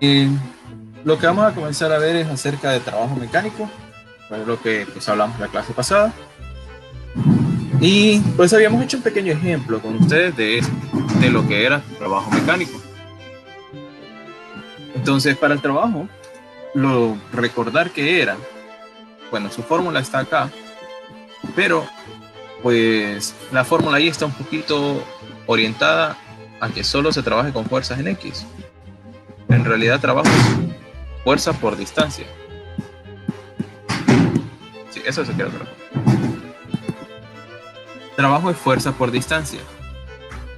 Eh, lo que vamos a comenzar a ver es acerca de trabajo mecánico, fue lo que pues, hablamos en la clase pasada. Y pues habíamos hecho un pequeño ejemplo con ustedes de lo que era trabajo mecánico. Entonces, para el trabajo, recordar que era, bueno, su fórmula está acá, pero pues la fórmula ahí está un poquito orientada a que solo se trabaje con fuerzas en X. En realidad, trabajo es fuerza por distancia. Sí, eso se queda claro. Trabajo es fuerza por distancia.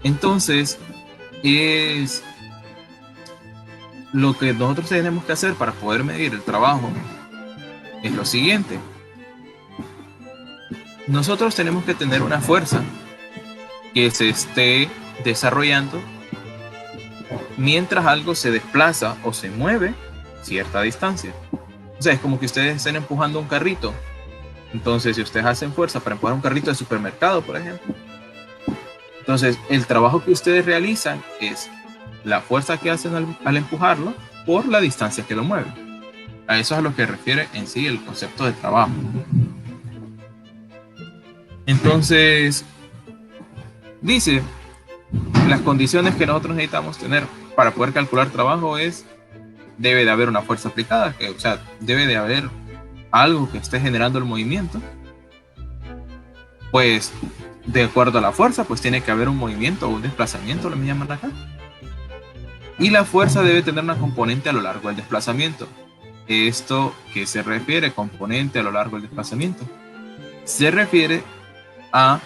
Entonces, es lo que nosotros tenemos que hacer para poder medir el trabajo es lo siguiente. Nosotros tenemos que tener una fuerza que se esté desarrollando mientras algo se desplaza o se mueve cierta distancia. O sea, es como que ustedes estén empujando un carrito. Entonces, si ustedes hacen fuerza para empujar un carrito de supermercado, por ejemplo, entonces el trabajo que ustedes realizan es la fuerza que hacen al empujarlo por la distancia que lo mueve. A eso es a lo que refiere en sí el concepto de trabajo. Entonces, dice, las condiciones que nosotros necesitamos tener para poder calcular trabajo es, debe de haber una fuerza aplicada, o sea, debe de haber algo que esté generando el movimiento. Pues, de acuerdo a la fuerza, pues tiene que haber un movimiento o un desplazamiento, lo me llaman acá. Y la fuerza debe tener una componente a lo largo del desplazamiento. ¿Esto qué se refiere? Componente a lo largo del desplazamiento. Se refiere a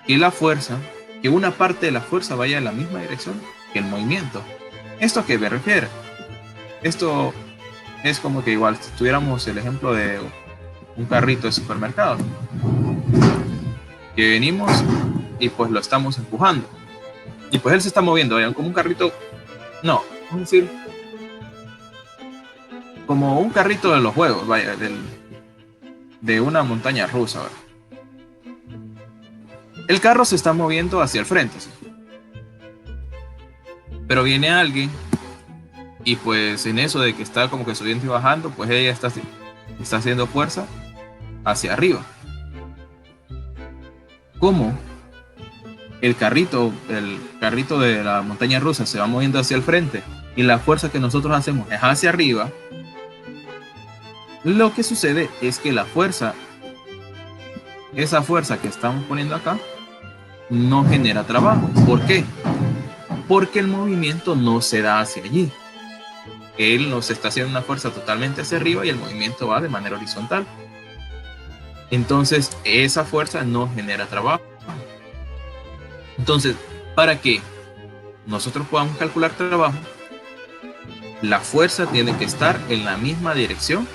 que la fuerza, que una parte de la fuerza vaya en la misma dirección que el movimiento. ¿Esto a qué me refiere? Esto es como que igual si tuviéramos el ejemplo de un carrito de supermercado, que venimos y pues lo estamos empujando. Y pues él se está moviendo, ¿vean? Como un carrito, no, vamos a decir, como un carrito de los juegos, vaya, de una montaña rusa. ¿Verdad? El carro se está moviendo hacia el frente, ¿sí? Pero viene alguien y pues en eso de que está como que subiendo y bajando, pues ella está haciendo fuerza hacia arriba. ¿Cómo? El carrito de la montaña rusa se va moviendo hacia el frente y la fuerza que nosotros hacemos es hacia arriba. Lo que sucede es que esa fuerza que estamos poniendo acá, no genera trabajo. ¿Por qué? Porque el movimiento no se da hacia allí. Él nos está haciendo una fuerza totalmente hacia arriba y el movimiento va de manera horizontal. Entonces, esa fuerza no genera trabajo. Entonces, para que nosotros podamos calcular trabajo, la fuerza tiene que estar en la misma dirección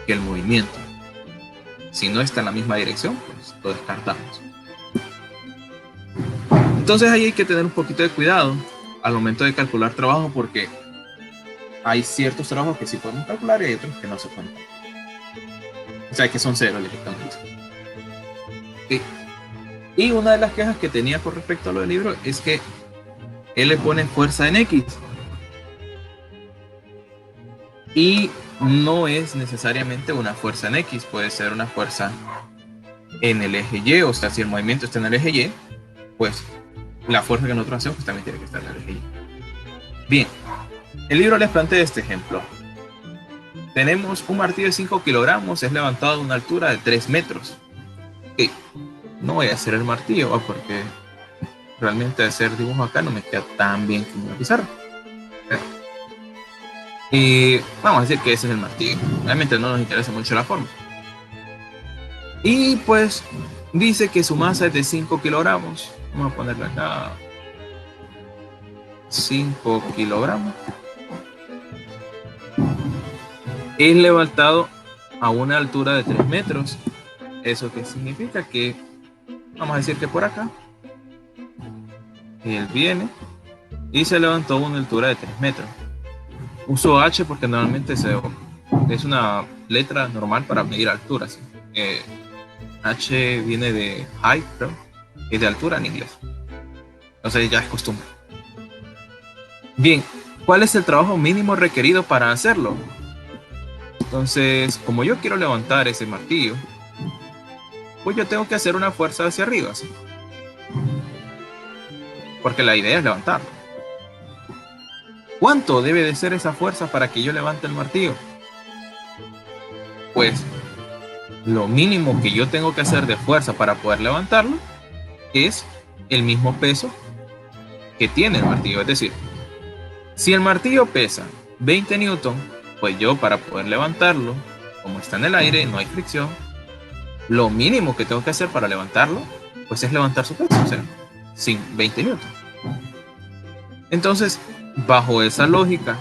que el movimiento. Si no está en la misma dirección, pues lo descartamos. Entonces ahí hay que tener un poquito de cuidado al momento de calcular trabajo, porque hay ciertos trabajos que sí podemos calcular y hay otros que no se pueden calcular. O sea, que son cero directamente. Sí. Y una de las quejas que tenía con respecto a lo del libro es que él le pone fuerza en X. Y no es necesariamente una fuerza en X, puede ser una fuerza en el eje Y. O sea, si el movimiento está en el eje Y, pues la fuerza que nosotros hacemos pues también tiene que estar en el eje Y. Bien, el libro les plantea este ejemplo. Tenemos un martillo de 5 kilogramos, es levantado a una altura de 3 metros. Okay. No voy a hacer el martillo, porque realmente hacer dibujo acá no me queda tan bien como una pizarra. Y vamos a decir que ese es el martillo. Realmente no nos interesa mucho la forma. Y pues dice que su masa es de 5 kilogramos. Vamos a ponerle acá 5 kilogramos. Es levantado a una altura de 3 metros. ¿Eso qué significa? Que vamos a decir que por acá él viene y se levantó a una altura de 3 metros. Uso H porque normalmente es una letra normal para medir alturas. H viene de height, creo, es de altura en inglés. Entonces ya es costumbre. Bien, ¿cuál es el trabajo mínimo requerido para hacerlo? Entonces, como yo quiero levantar ese martillo, pues yo tengo que hacer una fuerza hacia arriba, ¿sí? Porque la idea es levantarlo. ¿Cuánto debe de ser esa fuerza para que yo levante el martillo? Pues lo mínimo que yo tengo que hacer de fuerza para poder levantarlo es el mismo peso que tiene el martillo. Es decir, si el martillo pesa 20 newton, pues yo para poder levantarlo, como está en el aire, no hay fricción, lo mínimo que tengo que hacer para levantarlo, pues es levantar su peso, o sea, sin 20 newton. Entonces, bajo esa lógica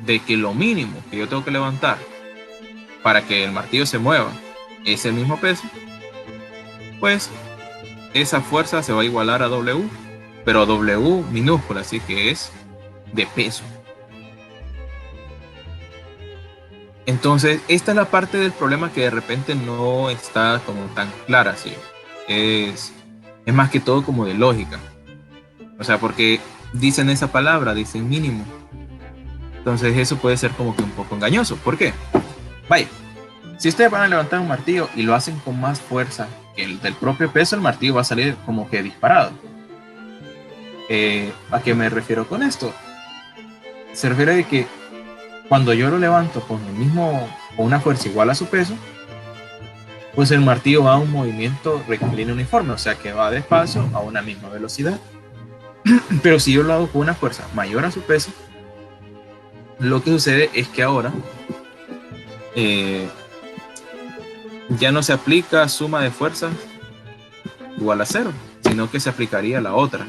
de que lo mínimo que yo tengo que levantar para que el martillo se mueva es el mismo peso, pues esa fuerza se va a igualar a W, pero W minúscula, así que es de peso. Entonces, esta es la parte del problema que de repente no está como tan clara, ¿sí? Es más que todo como de lógica. O sea, porque dicen esa palabra, dicen mínimo. Entonces eso puede ser como que un poco engañoso. ¿Por qué? Vaya, si ustedes van a levantar un martillo y lo hacen con más fuerza que el del propio peso, el martillo va a salir como que disparado. ¿A qué me refiero con esto? Se refiere a que cuando yo lo levanto con una fuerza igual a su peso, pues el martillo va a un movimiento rectilíneo uniforme, o sea que va despacio a una misma velocidad. Pero si yo lo hago con una fuerza mayor a su peso, lo que sucede es que ahora ya no se aplica suma de fuerzas igual a 0, sino que se aplicaría la otra.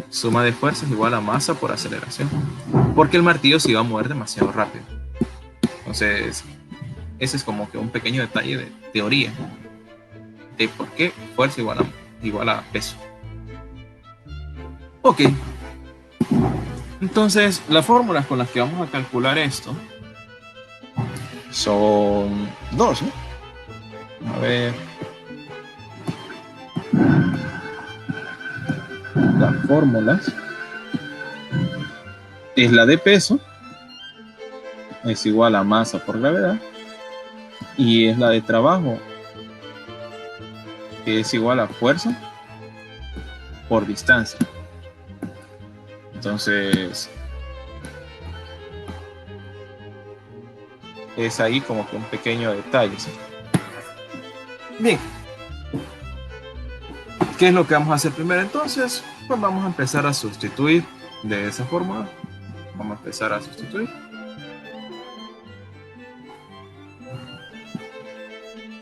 Suma de fuerzas igual a masa por aceleración, porque el martillo se iba a mover demasiado rápido. Entonces, ese es como que un pequeño detalle de teoría de por qué fuerza igual a peso. Ok, entonces las fórmulas con las que vamos a calcular esto son dos, ¿no? A ver, las fórmulas es la de peso, es igual a masa por gravedad, y es la de trabajo, que es igual a fuerza por distancia. Entonces, es ahí como que un pequeño detalle, ¿sí? Bien, ¿qué es lo que vamos a hacer primero entonces? Pues vamos a empezar a sustituir de esa fórmula. Vamos a empezar a sustituir.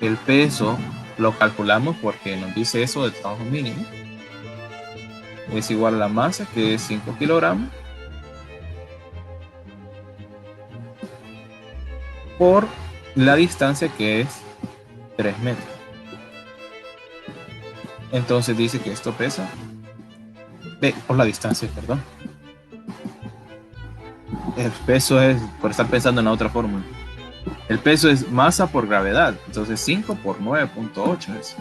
El peso lo calculamos porque nos dice eso del trabajo mínimo. Es igual a la masa, que es 5 kilogramos, por la distancia, que es 3 metros. Entonces dice que esto pesa, por la distancia, perdón. El peso es, por estar pensando en la otra fórmula, el peso es masa por gravedad. Entonces 5 por 9.8 es.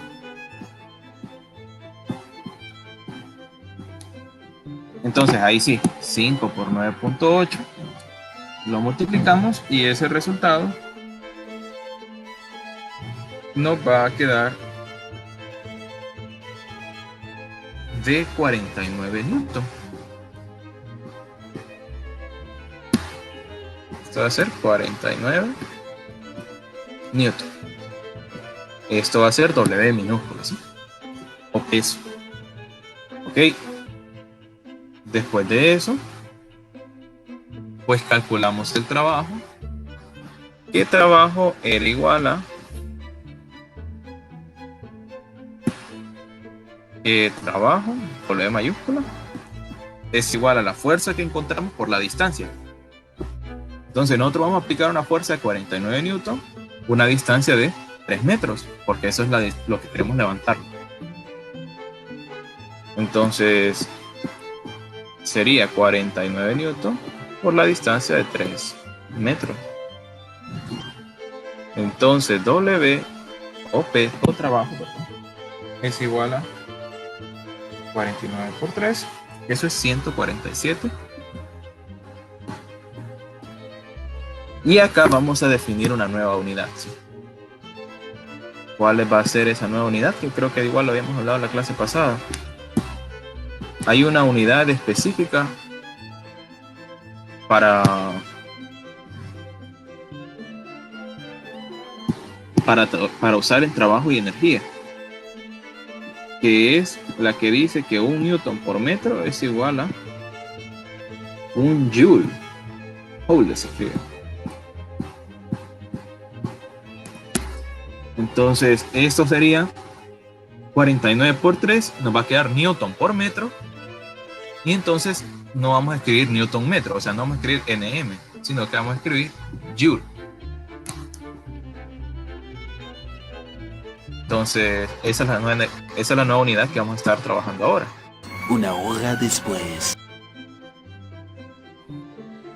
Entonces ahí sí, 5 por 9.8 lo multiplicamos y ese resultado nos va a quedar de 49 newton. Esto va a ser 49 newton. Esto va a ser W minúscula, ¿sí? O peso. Ok. Después de eso, pues calculamos el trabajo. ¿Qué trabajo era igual a trabajo, W mayúscula, es igual a la fuerza que encontramos por la distancia? Entonces nosotros vamos a aplicar una fuerza de 49 newton, una distancia de 3 metros, porque eso es lo que queremos levantar. Entonces sería 49 newton por la distancia de 3 metros. Entonces W o P o trabajo, perdón, es igual a 49 por 3, eso es 147 Y acá vamos a definir una nueva unidad, ¿sí? ¿Cuál va a ser esa nueva unidad? Que creo que igual lo habíamos hablado en la clase pasada. Hay una unidad específica para usar en trabajo y energía, que es la que dice que 1 newton por metro es igual a 1 joule. Joule se escribe. Entonces, esto sería 49 por 3, nos va a quedar newton por metro. Y entonces no vamos a escribir newton metro, o sea, no vamos a escribir nm, sino que vamos a escribir joule. Entonces, esa es la nueva unidad que vamos a estar trabajando ahora. Una hora después.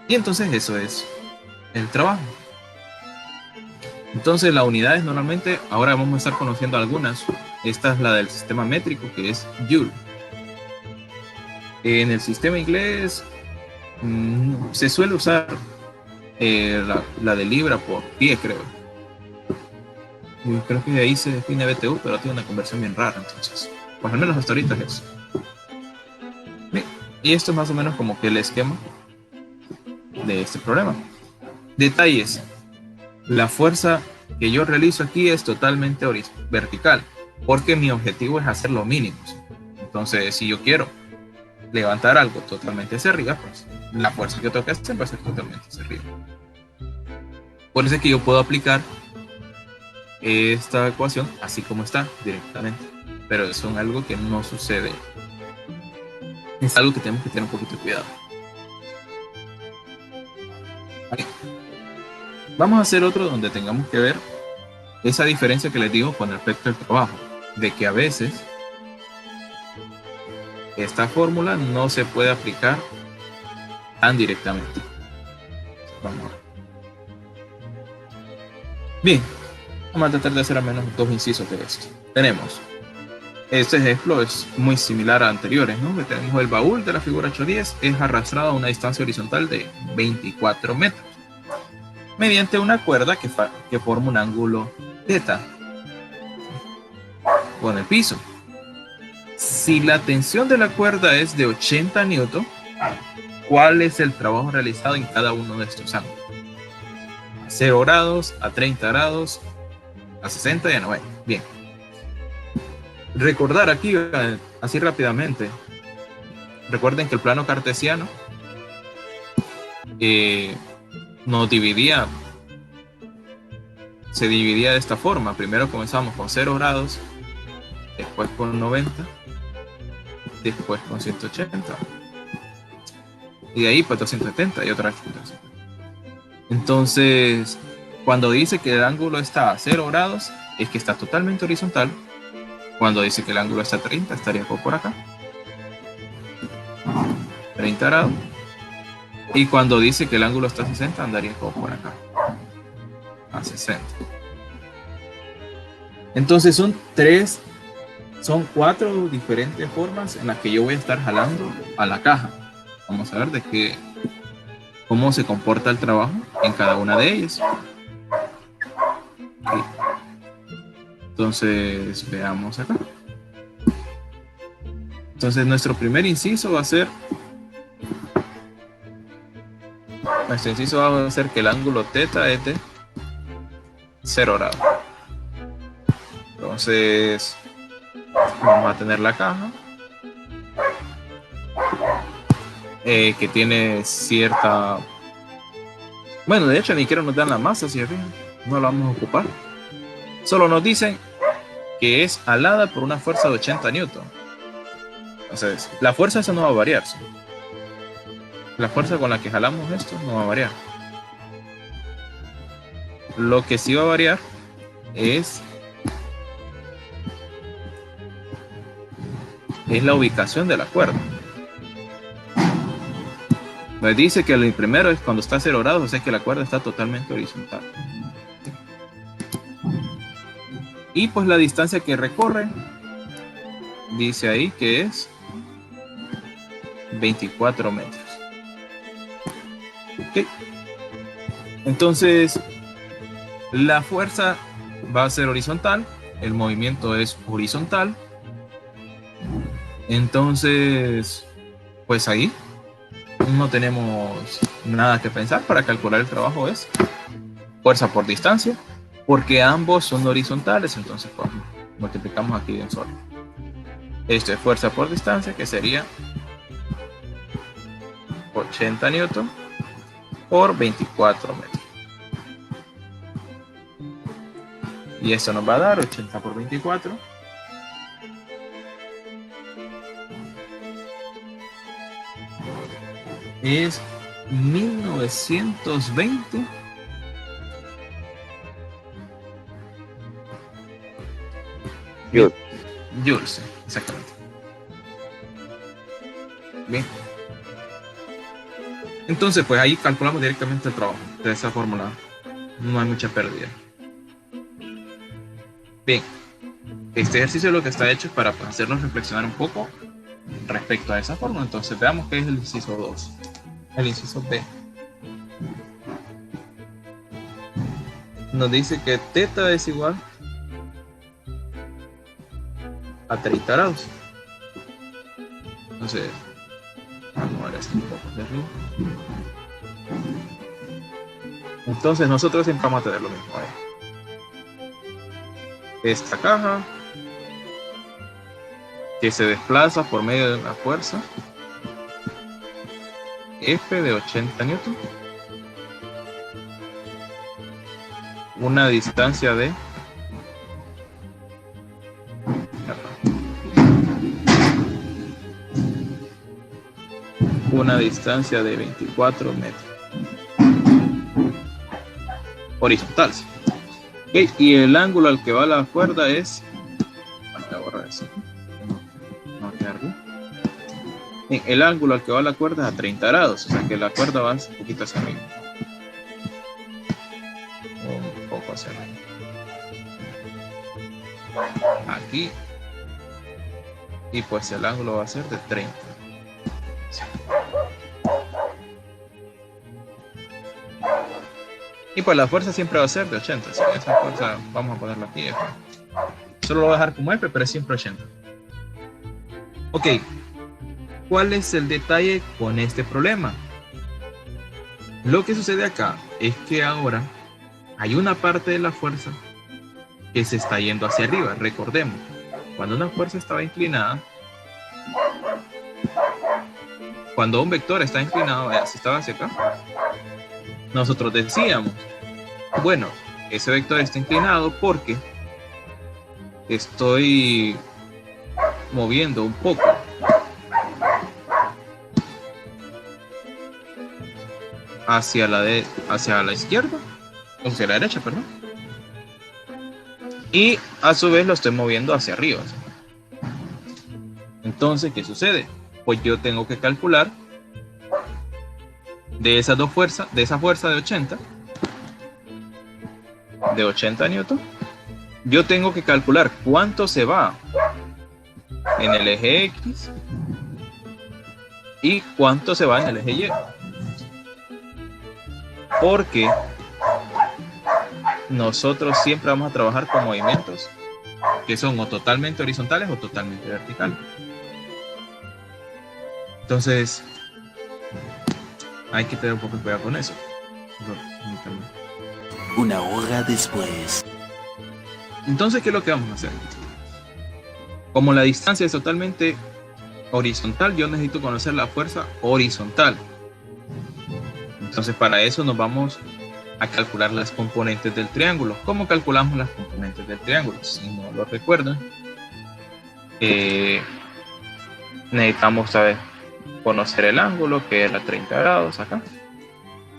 Y entonces eso es el trabajo. Entonces las unidades normalmente, ahora vamos a estar conociendo algunas. Esta es la del sistema métrico, que es joule. En el sistema inglés se suele usar la de libra por pie, creo. Y creo que de ahí se define BTU, pero tiene una conversión bien rara, entonces. Pues al menos hasta ahorita es eso. Bien, y esto es más o menos como que el esquema de este problema. Detalles. La fuerza que yo realizo aquí es totalmente vertical, porque mi objetivo es hacer lo mínimo. Entonces, si yo quiero levantar algo totalmente hacia arriba, pues la fuerza que tengo que hacer va a ser totalmente hacia arriba. Por eso es que yo puedo aplicar esta ecuación así como está directamente, pero eso es algo que no sucede. Es algo que tenemos que tener un poquito de cuidado. Vale. Vamos a hacer otro donde tengamos que ver esa diferencia que les digo con respecto al trabajo, de que a veces esta fórmula no se puede aplicar tan directamente. Vamos a ver. Bien, vamos a tratar de hacer al menos 2 incisos de esto. Tenemos, este ejemplo es muy similar a anteriores, ¿no? Que tenemos el baúl de la figura 810, es arrastrado a una distancia horizontal de 24 metros. Mediante una cuerda que forma un ángulo θ con el piso. Si la tensión de la cuerda es de 80 newton, ¿cuál es el trabajo realizado en cada uno de estos ángulos? A 0 grados, a 30 grados, a 60 y a 90. Bien. Recordar aquí, así rápidamente, recuerden que el plano cartesiano se dividía de esta forma. Primero comenzamos con 0 grados, después con 90, después con 180, y de ahí pues 270 y otra vez 270. Entonces, cuando dice que el ángulo está a 0 grados, es que está totalmente horizontal. Cuando dice que el ángulo está a 30, estaría por acá, 30 grados. Y cuando dice que el ángulo está a 60, andaría por acá, a 60. Entonces son 4 diferentes formas en las que yo voy a estar jalando a la caja. Vamos a ver cómo se comporta el trabajo en cada una de ellas. Okay. Entonces veamos acá. Entonces nuestro primer inciso va a ser que el ángulo θ es de 0 grados. Entonces vamos a tener la caja que tiene cierta, bueno, de hecho ni siquiera nos dan la masa, si no la vamos a ocupar, solo nos dicen que es alada por una fuerza de 80 newton. Entonces la fuerza esa no va a variar, ¿sí? La fuerza con la que jalamos esto no va a variar. Lo que sí va a variar es la ubicación de la cuerda. Me dice que el primero es cuando está a 0 grados, o sea que la cuerda está totalmente horizontal. Y pues la distancia que recorre, dice ahí que es 24 metros. Okay. Entonces, la fuerza va a ser horizontal, el movimiento es horizontal. Entonces, pues ahí no tenemos nada que pensar. Para calcular el trabajo es fuerza por distancia, porque ambos son horizontales, entonces pues, multiplicamos aquí de un solo. Esto es fuerza por distancia, que sería 80 newton por 24 metros. Y esto nos va a dar 80 por 24. Es 1920 joules, exactamente. Bien. Entonces, pues ahí calculamos directamente el trabajo. De esa fórmula no hay mucha pérdida. Bien. Este ejercicio lo que está hecho es para hacernos reflexionar un poco respecto a esa fórmula. Entonces, veamos qué es el inciso 2. El inciso B. Nos dice que θ es igual a 30 grados. Entonces, vamos a ver esto un poco de arriba. Entonces, nosotros siempre vamos a tener lo mismo. Esta caja que se desplaza por medio de una fuerza F de 80 newton, una distancia de una distancia de 24 metros horizontal. Okay, y el ángulo al que va la cuerda es, voy a borrar eso, no quedar bien. Bien, el ángulo al que va la cuerda es a 30 grados, o sea que la cuerda va un poquito hacia arriba, un poco hacia arriba, aquí, y pues el ángulo va a ser de 30. Y pues la fuerza siempre va a ser de 80. ¿Sí? Esa fuerza vamos a ponerla aquí. Solo lo voy a dejar como F, pero es siempre 80. Ok. ¿Cuál es el detalle con este problema? Lo que sucede acá es que ahora hay una parte de la fuerza que se está yendo hacia arriba. Recordemos, cuando una fuerza estaba inclinada, cuando un vector está inclinado, si estaba hacia acá, nosotros decíamos, bueno, ese vector está inclinado porque estoy moviendo un poco hacia la izquierda, o hacia la derecha, perdón, y a su vez lo estoy moviendo hacia arriba. Entonces, ¿qué sucede? Pues yo tengo que calcular de esas dos fuerzas, de esa fuerza de 80 newton, yo tengo que calcular cuánto se va en el eje X y cuánto se va en el eje Y, porque nosotros siempre vamos a trabajar con movimientos que son o totalmente horizontales o totalmente verticales. Entonces hay que tener un poco de cuidado con eso. Una hora después. Entonces, ¿qué es lo que vamos a hacer? Como la distancia es totalmente horizontal, yo necesito conocer la fuerza horizontal. Entonces, para eso nos vamos a calcular las componentes del triángulo. ¿Cómo calculamos las componentes del triángulo? Si no lo recuerdan, necesitamos saber conocer el ángulo, que era 30 grados acá.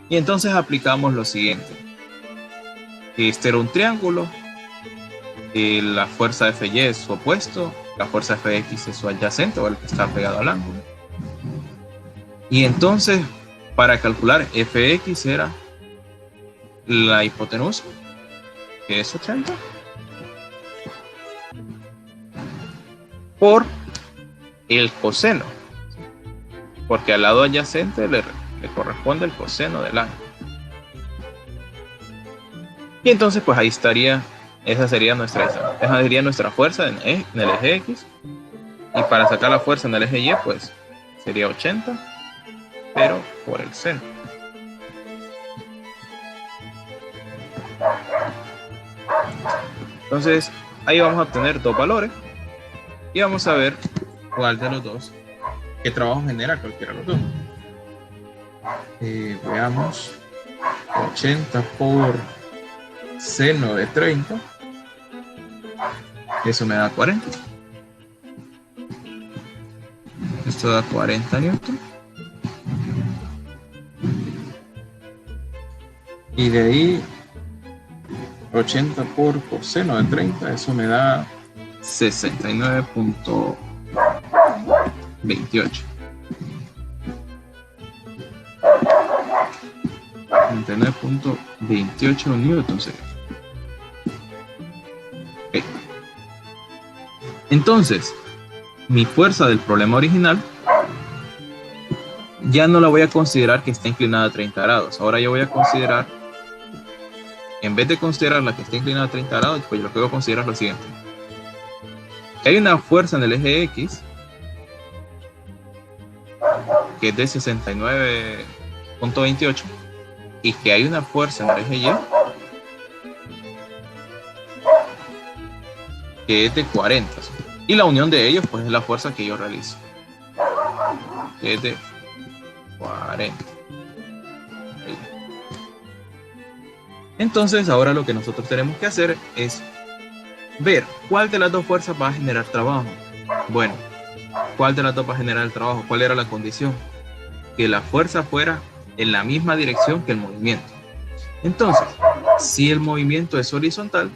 Y entonces aplicamos lo siguiente. Este era un triángulo. La fuerza FY es su opuesto. La fuerza FX es su adyacente, o el que está pegado al ángulo. Y entonces, para calcular FX era la hipotenusa, que es 80, por el coseno, porque al lado adyacente le corresponde el coseno del ángulo. Y entonces pues ahí estaría, esa sería nuestra fuerza en el eje X. Y para sacar la fuerza en el eje Y pues sería 80, pero por el seno. Entonces ahí vamos a obtener dos valores y vamos a ver cuál de los dos, qué trabajo genera cualquiera de los dos. Veamos, 80 por seno de 30, eso me da 40. Esto da 40 newton. Y de ahí 80 por coseno de 30, eso me da 69.28. 69.28 newton sería. Okay. Entonces, mi fuerza del problema original ya no la voy a considerar que está inclinada a 30 grados. Ahora yo voy a considerar, en vez de considerar la que está inclinada a 30 grados, pues lo que voy a considerar es lo siguiente. Que hay una fuerza en el eje X que es de 69.28 y que hay una fuerza en el eje Y que es de 40. Y la unión de ellos pues es la fuerza que yo realizo, que es de 40. Entonces ahora lo que nosotros tenemos que hacer es ver cuál de las dos fuerzas va a generar trabajo. Bueno, ¿cuál de las dos va a generar el trabajo? ¿Cuál era la condición? Que la fuerza fuera en la misma dirección que el movimiento. Entonces, si el movimiento es horizontal,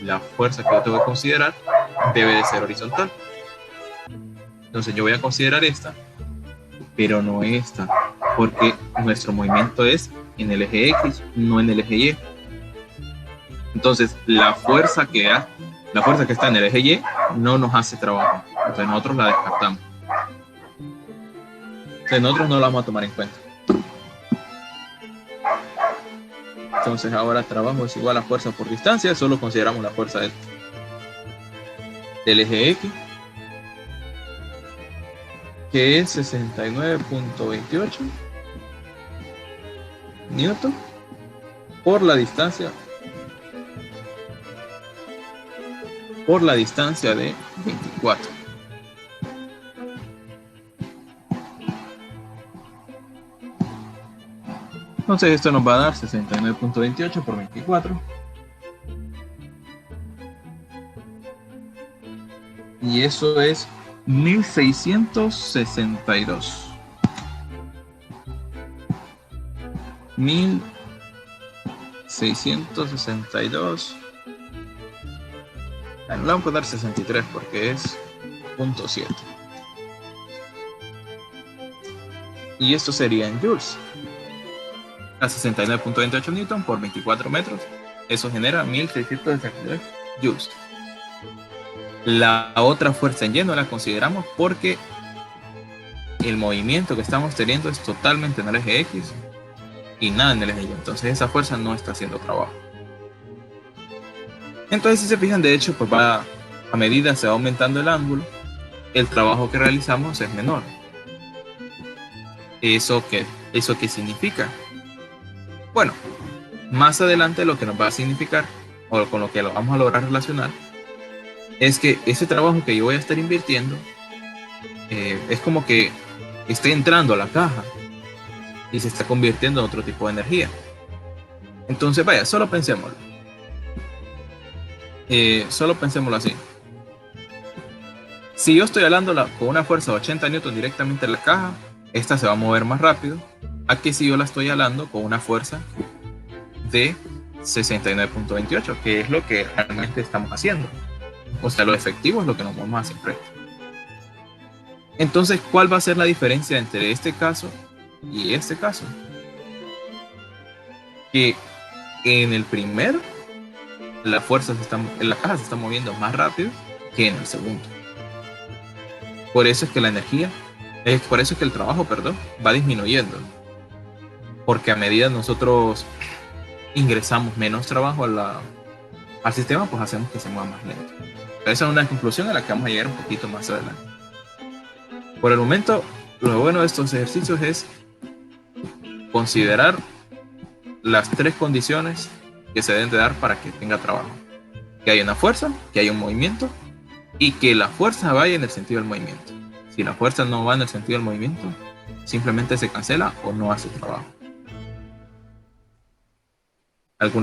la fuerza que yo tengo que considerar debe de ser horizontal. Entonces yo voy a considerar esta, pero no esta, porque nuestro movimiento es en el eje X, no en el eje Y. Entonces la fuerza que está en el eje Y no nos hace trabajo. Entonces nosotros la descartamos. Entonces nosotros no la vamos a tomar en cuenta. Entonces ahora trabajo es igual a fuerza por distancia. Solo consideramos la fuerza del eje X, que es 69.28 newton por la distancia de 24. Entonces esto nos va a dar 69.28 por 24. Y eso es 1662. 1662. No le vamos a dar 63 porque es 0.7. Y esto sería en joules. A 69.28 newton por 24 metros. Eso genera 1663 joules. La otra fuerza en Y no la consideramos porque el movimiento que estamos teniendo es totalmente en el eje X y nada en el eje Y. Entonces esa fuerza no está haciendo trabajo. Entonces si se fijan, de hecho, pues a medida se va aumentando el ángulo, el trabajo que realizamos es menor. ¿Eso qué significa? Bueno, más adelante lo que nos va a significar, o con lo que lo vamos a lograr relacionar, es que ese trabajo que yo voy a estar invirtiendo es como que está entrando a la caja y se está convirtiendo en otro tipo de energía. Entonces, vaya, solo pensémoslo. Solo pensémoslo así. Si yo estoy hablando con una fuerza de 80 newton directamente en la caja, esta se va a mover más rápido a que si yo la estoy hablando con una fuerza de 69.28, que es lo que realmente estamos haciendo. O sea, lo efectivo es lo que nos vamos a hacer frente. Entonces, ¿cuál va a ser la diferencia entre este caso y este caso? Que en el primero, la fuerza en la caja se está moviendo más rápido que en el segundo. Por eso es que por eso es que el trabajo, va disminuyendo. Porque a medida nosotros ingresamos menos trabajo al sistema, pues hacemos que se mueva más lento. Esa es una conclusión a la que vamos a llegar un poquito más adelante. Por el momento, lo bueno de estos ejercicios es considerar las 3 condiciones que se deben de dar para que tenga trabajo. Que haya una fuerza, que haya un movimiento y que la fuerza vaya en el sentido del movimiento. Si la fuerza no va en el sentido del movimiento, simplemente se cancela o no hace trabajo. ¿Alguna